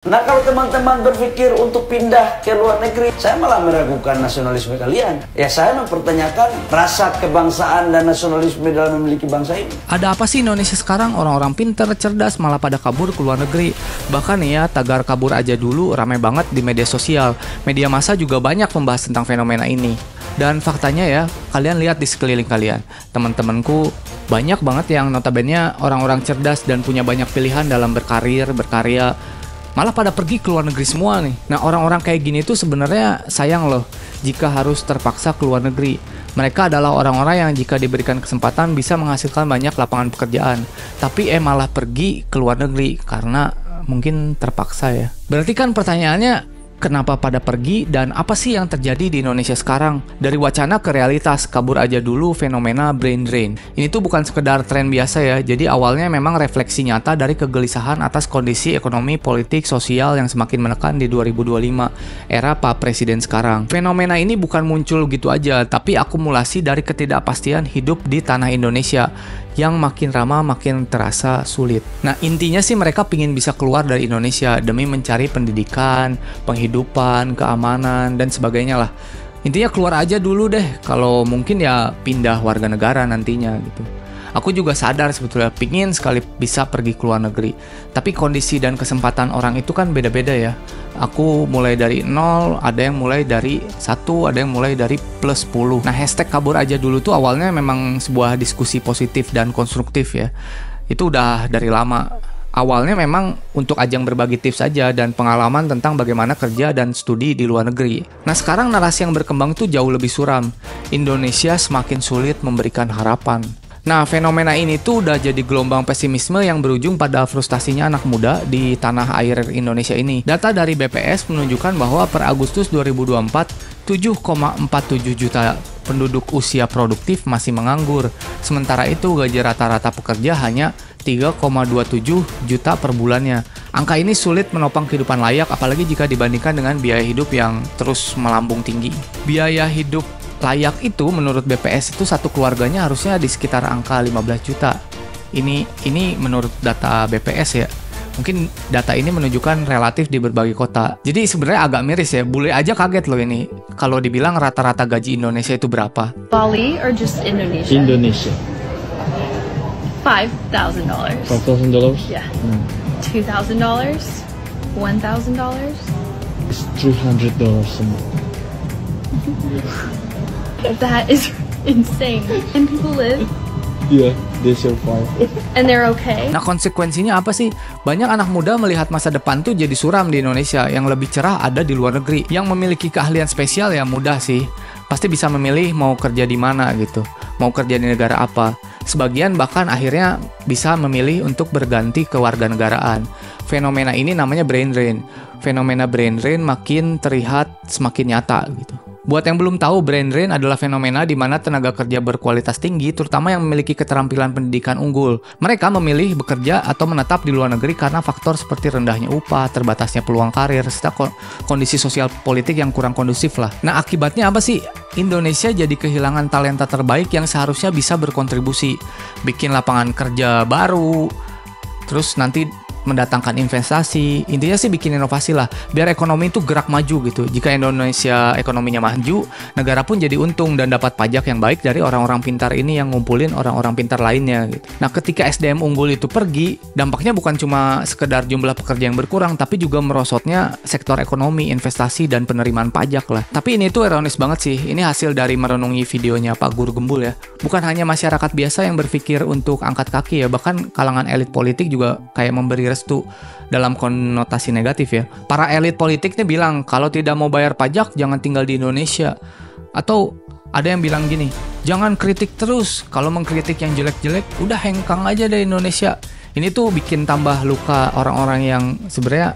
Nah, kalau teman-teman berpikir untuk pindah ke luar negeri, saya malah meragukan nasionalisme kalian. Ya, saya mempertanyakan rasa kebangsaan dan nasionalisme dalam memiliki bangsa ini. Ada apa sih Indonesia sekarang? Orang-orang pinter, cerdas, malah pada kabur ke luar negeri. Bahkan ya, tagar kabur aja dulu ramai banget di media sosial. Media massa juga banyak membahas tentang fenomena ini. Dan faktanya ya, kalian lihat di sekeliling kalian. Teman-temanku banyak banget yang notabene orang-orang cerdas dan punya banyak pilihan dalam berkarir, berkarya. Malah pada pergi ke luar negeri semua nih. Nah, orang-orang kayak gini tuh sebenarnya sayang loh jika harus terpaksa ke luar negeri. Mereka adalah orang-orang yang jika diberikan kesempatan bisa menghasilkan banyak lapangan pekerjaan. Tapi malah pergi ke luar negeri karena mungkin terpaksa ya. Berarti kan pertanyaannya, kenapa pada pergi dan apa sih yang terjadi di Indonesia sekarang? Dari wacana ke realitas, kabur aja dulu fenomena brain drain. Ini tuh bukan sekedar tren biasa ya, jadi awalnya memang refleksi nyata dari kegelisahan atas kondisi ekonomi, politik, sosial yang semakin menekan di 2025, era Pak Presiden sekarang. Fenomena ini bukan muncul gitu aja, tapi akumulasi dari ketidakpastian hidup di tanah Indonesia yang makin lama makin terasa sulit. Nah, intinya sih mereka pingin bisa keluar dari Indonesia demi mencari pendidikan, penghidupan, keamanan, dan sebagainya lah. Intinya keluar aja dulu deh, kalau mungkin ya pindah warga negara nantinya gitu. Aku juga sadar sebetulnya pingin sekali bisa pergi ke luar negeri. Tapi kondisi dan kesempatan orang itu kan beda-beda ya. Aku mulai dari 0, ada yang mulai dari 1, ada yang mulai dari plus 10. Nah, hashtag kabur aja dulu tuh awalnya memang sebuah diskusi positif dan konstruktif ya. Itu udah dari lama. Awalnya memang untuk ajang berbagi tips saja dan pengalaman tentang bagaimana kerja dan studi di luar negeri. Nah, sekarang narasi yang berkembang itu jauh lebih suram. Indonesia semakin sulit memberikan harapan. Nah, fenomena ini tuh udah jadi gelombang pesimisme yang berujung pada frustasinya anak muda di tanah air Indonesia ini. Data dari BPS menunjukkan bahwa per Agustus 2024, 7,47 juta penduduk usia produktif masih menganggur. Sementara itu gaji rata-rata pekerja hanya 3,27 juta per bulannya. Angka ini sulit menopang kehidupan layak, apalagi jika dibandingkan dengan biaya hidup yang terus melambung tinggi. Biaya hidup layak itu menurut BPS itu satu keluarganya harusnya di sekitar angka 15 juta. Ini menurut data BPS ya. Mungkin data ini menunjukkan relatif di berbagai kota. Jadi sebenarnya agak miris ya. Bule aja kaget loh ini. Kalau dibilang rata-rata gaji Indonesia itu berapa? Bali or just Indonesia? Indonesia. $5,000. $5,000? Yeah. $2,000? $1,000? It's $300 a month. That is insane. And people live Yeah, they survive. and they're okay. Nah, konsekuensinya apa sih? Banyak anak muda melihat masa depan tuh jadi suram di Indonesia. Yang lebih cerah ada di luar negeri. Yang memiliki keahlian spesial ya mudah sih. Pasti bisa memilih mau kerja di mana gitu. Mau kerja di negara apa. Sebagian bahkan akhirnya bisa memilih untuk berganti ke warga negaraan. Fenomena ini namanya brain drain. Fenomena brain drain makin terlihat semakin nyata gitu. Buat yang belum tahu, brain drain adalah fenomena di mana tenaga kerja berkualitas tinggi, terutama yang memiliki keterampilan pendidikan unggul. Mereka memilih bekerja atau menetap di luar negeri karena faktor seperti rendahnya upah, terbatasnya peluang karir, serta kondisi sosial politik yang kurang kondusif lah. Nah, akibatnya apa sih? Indonesia jadi kehilangan talenta terbaik yang seharusnya bisa berkontribusi, bikin lapangan kerja baru, terus nanti mendatangkan investasi. Intinya sih bikin inovasi lah biar ekonomi itu gerak maju gitu. Jika Indonesia ekonominya maju, negara pun jadi untung dan dapat pajak yang baik dari orang-orang pintar ini yang ngumpulin orang-orang pintar lainnya gitu. Nah, ketika SDM unggul itu pergi, dampaknya bukan cuma sekedar jumlah pekerja yang berkurang, tapi juga merosotnya sektor ekonomi, investasi, dan penerimaan pajak lah. Tapi ini tuh ironis banget sih. Ini hasil dari merenungi videonya Pak Guru Gembul ya. Bukan hanya masyarakat biasa yang berpikir untuk angkat kaki ya, bahkan kalangan elit politik juga kayak memberi restu dalam konotasi negatif ya. Para elit politik nih bilang kalau tidak mau bayar pajak jangan tinggal di Indonesia. Atau ada yang bilang gini, jangan kritik terus, kalau mengkritik yang jelek-jelek udah hengkang aja dari Indonesia. Ini tuh bikin tambah luka orang-orang yang sebenarnya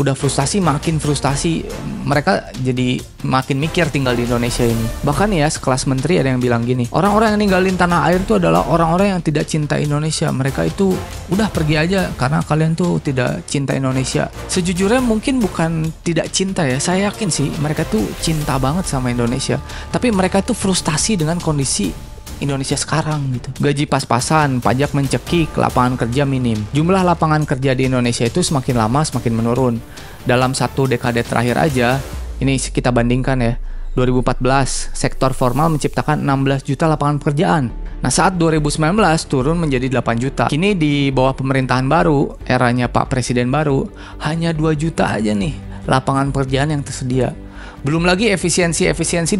udah frustasi, makin frustasi. Mereka jadi makin mikir tinggal di Indonesia ini. Bahkan ya sekelas menteri ada yang bilang gini, orang-orang yang ninggalin tanah air itu adalah orang-orang yang tidak cinta Indonesia. Mereka itu udah pergi aja karena kalian tuh tidak cinta Indonesia. Sejujurnya mungkin bukan tidak cinta ya, saya yakin sih mereka tuh cinta banget sama Indonesia. Tapi mereka tuh frustasi dengan kondisi Indonesia sekarang gitu. Gaji pas-pasan, pajak mencekik, lapangan kerja minim. Jumlah lapangan kerja di Indonesia itu semakin lama semakin menurun. Dalam 1 dekade terakhir aja, ini kita bandingkan ya, 2014, sektor formal menciptakan 16 juta lapangan pekerjaan. Nah, saat 2019 turun menjadi 8 juta. Kini di bawah pemerintahan baru, eranya Pak Presiden baru, hanya 2 juta aja nih lapangan pekerjaan yang tersedia. Belum lagi efisiensi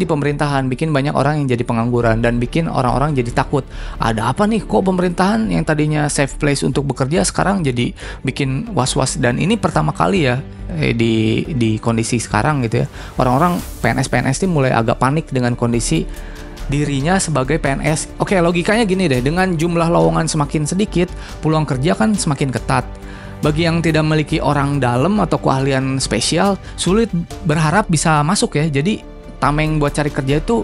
di pemerintahan, bikin banyak orang yang jadi pengangguran dan bikin orang-orang jadi takut. Ada apa nih, kok pemerintahan yang tadinya safe place untuk bekerja sekarang jadi bikin was-was. Dan ini pertama kali ya di kondisi sekarang gitu ya. Orang-orang PNS ini mulai agak panik dengan kondisi dirinya sebagai PNS. Oke, logikanya gini deh, dengan jumlah lowongan semakin sedikit, peluang kerja kan semakin ketat. Bagi yang tidak memiliki orang dalam atau keahlian spesial, sulit berharap bisa masuk ya. Jadi tameng buat cari kerja itu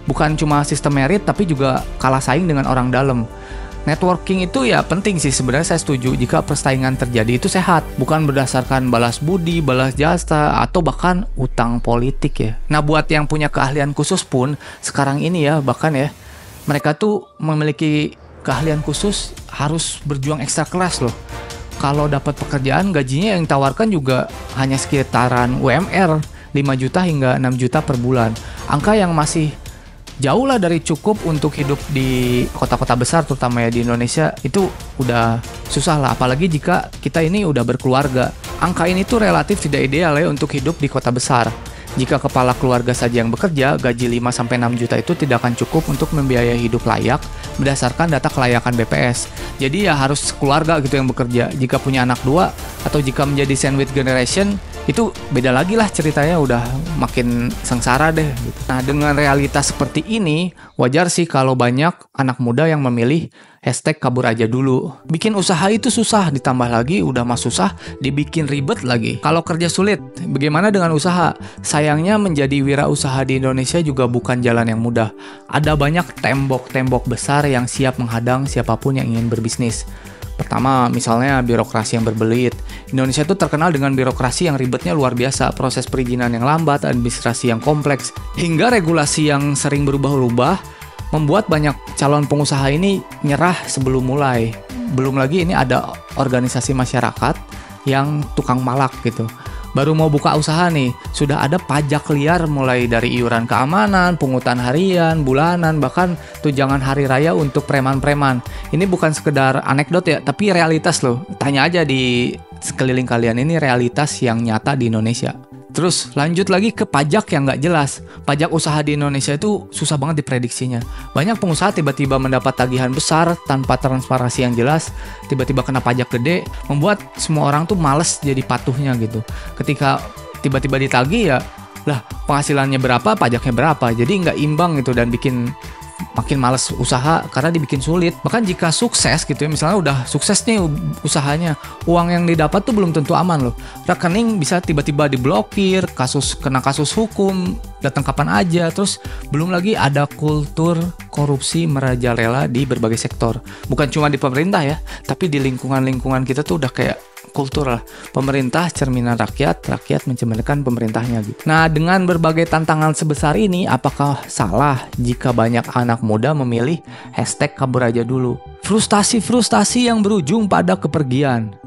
bukan cuma sistem merit, tapi juga kalah saing dengan orang dalam. Networking itu ya penting sih, sebenarnya saya setuju jika persaingan terjadi itu sehat, bukan berdasarkan balas budi, balas jasa, atau bahkan utang politik ya. Nah, buat yang punya keahlian khusus pun sekarang ini ya, bahkan ya, mereka tuh memiliki keahlian khusus harus berjuang ekstra keras loh. Kalau dapat pekerjaan, gajinya yang ditawarkan juga hanya sekitaran UMR 5 juta hingga 6 juta per bulan. Angka yang masih jauh lah dari cukup untuk hidup di kota-kota besar, terutama ya di Indonesia. Itu udah susah lah, apalagi jika kita ini udah berkeluarga. Angka ini tuh relatif tidak ideal ya untuk hidup di kota besar. Jika kepala keluarga saja yang bekerja, gaji 5-6 juta itu tidak akan cukup untuk membiayai hidup layak berdasarkan data kelayakan BPS. Jadi ya harus keluarga gitu yang bekerja. Jika punya anak 2 atau jika menjadi sandwich generation, itu beda lagi lah ceritanya, udah makin sengsara deh gitu. Nah, dengan realitas seperti ini, wajar sih kalau banyak anak muda yang memilih hashtag kabur aja dulu. Bikin usaha itu susah, ditambah lagi udah mah susah, dibikin ribet lagi. Kalau kerja sulit, bagaimana dengan usaha? Sayangnya menjadi wirausaha di Indonesia juga bukan jalan yang mudah. Ada banyak tembok-tembok besar yang siap menghadang siapapun yang ingin berbisnis. Pertama, misalnya birokrasi yang berbelit. Indonesia itu terkenal dengan birokrasi yang ribetnya luar biasa, proses perizinan yang lambat, administrasi yang kompleks, hingga regulasi yang sering berubah-ubah, membuat banyak calon pengusaha ini nyerah sebelum mulai. Belum lagi ini ada organisasi masyarakat yang tukang malak gitu. Baru mau buka usaha nih, sudah ada pajak liar mulai dari iuran keamanan, pungutan harian, bulanan, bahkan tunjangan hari raya untuk preman-preman. Ini bukan sekedar anekdot ya, tapi realitas loh. Tanya aja di sekeliling kalian, ini realitas yang nyata di Indonesia. Terus lanjut lagi ke pajak yang nggak jelas. Pajak usaha di Indonesia itu susah banget diprediksinya. Banyak pengusaha tiba-tiba mendapat tagihan besar tanpa transparansi yang jelas, tiba-tiba kena pajak gede, membuat semua orang tuh males jadi patuhnya gitu. Ketika tiba-tiba ditagih ya, lah penghasilannya berapa, pajaknya berapa, jadi nggak imbang gitu dan bikin makin males usaha karena dibikin sulit. Bahkan jika sukses gitu ya, misalnya udah sukses nih usahanya, uang yang didapat tuh belum tentu aman loh. Rekening bisa tiba-tiba diblokir, kena kasus hukum, datang kapan aja. Terus belum lagi ada kultur korupsi merajalela di berbagai sektor. Bukan cuma di pemerintah ya, tapi di lingkungan-lingkungan kita tuh udah kayak kultur lah. Pemerintah cerminan rakyat, rakyat mencerminkan pemerintahnya gitu. Nah, dengan berbagai tantangan sebesar ini, apakah salah jika banyak anak muda memilih hashtag kabur aja dulu? Frustasi-frustasi yang berujung pada kepergian.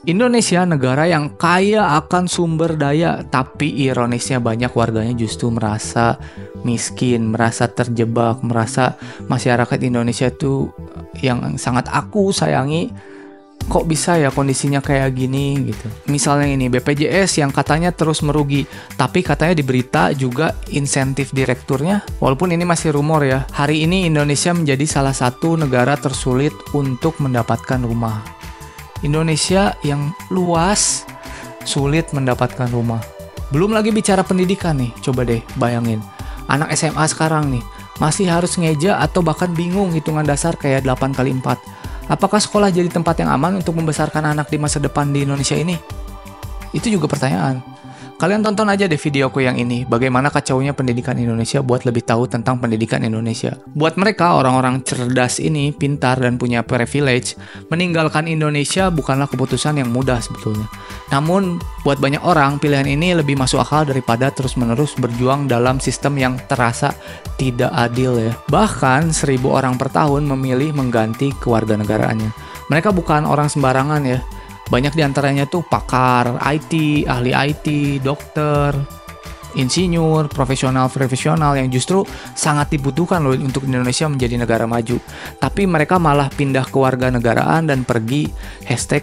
Indonesia negara yang kaya akan sumber daya, tapi ironisnya banyak warganya justru merasa miskin, merasa terjebak, merasa masyarakat Indonesia itu yang sangat aku sayangi, kok bisa ya kondisinya kayak gini gitu. Misalnya ini BPJS yang katanya terus merugi, tapi katanya di berita juga insentif direkturnya, walaupun ini masih rumor ya. Hari ini Indonesia menjadi salah satu negara tersulit untuk mendapatkan rumah. Indonesia yang luas, sulit mendapatkan rumah. Belum lagi bicara pendidikan nih, coba deh bayangin. Anak SMA sekarang nih, masih harus ngeja atau bahkan bingung hitungan dasar kayak 8x4. Apakah sekolah jadi tempat yang aman untuk membesarkan anak di masa depan di Indonesia ini? Itu juga pertanyaan. Kalian tonton aja deh videoku yang ini, bagaimana kacaunya pendidikan Indonesia buat lebih tahu tentang pendidikan Indonesia. Buat mereka, orang-orang cerdas ini, pintar dan punya privilege, meninggalkan Indonesia bukanlah keputusan yang mudah sebetulnya. Namun, buat banyak orang, pilihan ini lebih masuk akal daripada terus-menerus berjuang dalam sistem yang terasa tidak adil ya. Bahkan, 1.000 orang per tahun memilih mengganti kewarganegaraannya. Mereka bukan orang sembarangan ya. Banyak diantaranya tuh pakar IT, ahli IT, dokter, insinyur, profesional yang justru sangat dibutuhkan loh untuk Indonesia menjadi negara maju. Tapi mereka malah pindah kewarganegaraan dan pergi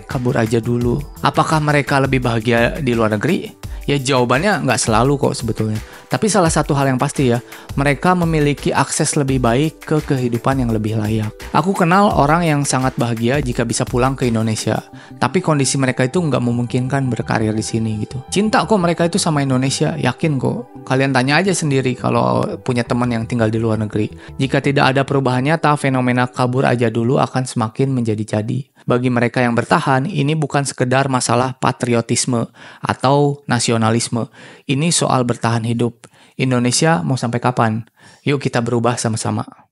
#kabur aja dulu. Apakah mereka lebih bahagia di luar negeri? Ya jawabannya nggak selalu kok sebetulnya. Tapi salah satu hal yang pasti ya, mereka memiliki akses lebih baik ke kehidupan yang lebih layak. Aku kenal orang yang sangat bahagia jika bisa pulang ke Indonesia. Tapi kondisi mereka itu nggak memungkinkan berkarir di sini gitu. Cinta kok mereka itu sama Indonesia, yakin kok. Kalian tanya aja sendiri kalau punya teman yang tinggal di luar negeri. Jika tidak ada perubahan nyata, fenomena kabur aja dulu akan semakin menjadi-jadi. Bagi mereka yang bertahan, ini bukan sekedar masalah patriotisme atau nasionalisme. Ini soal bertahan hidup. Indonesia mau sampai kapan? Yuk kita berubah sama-sama.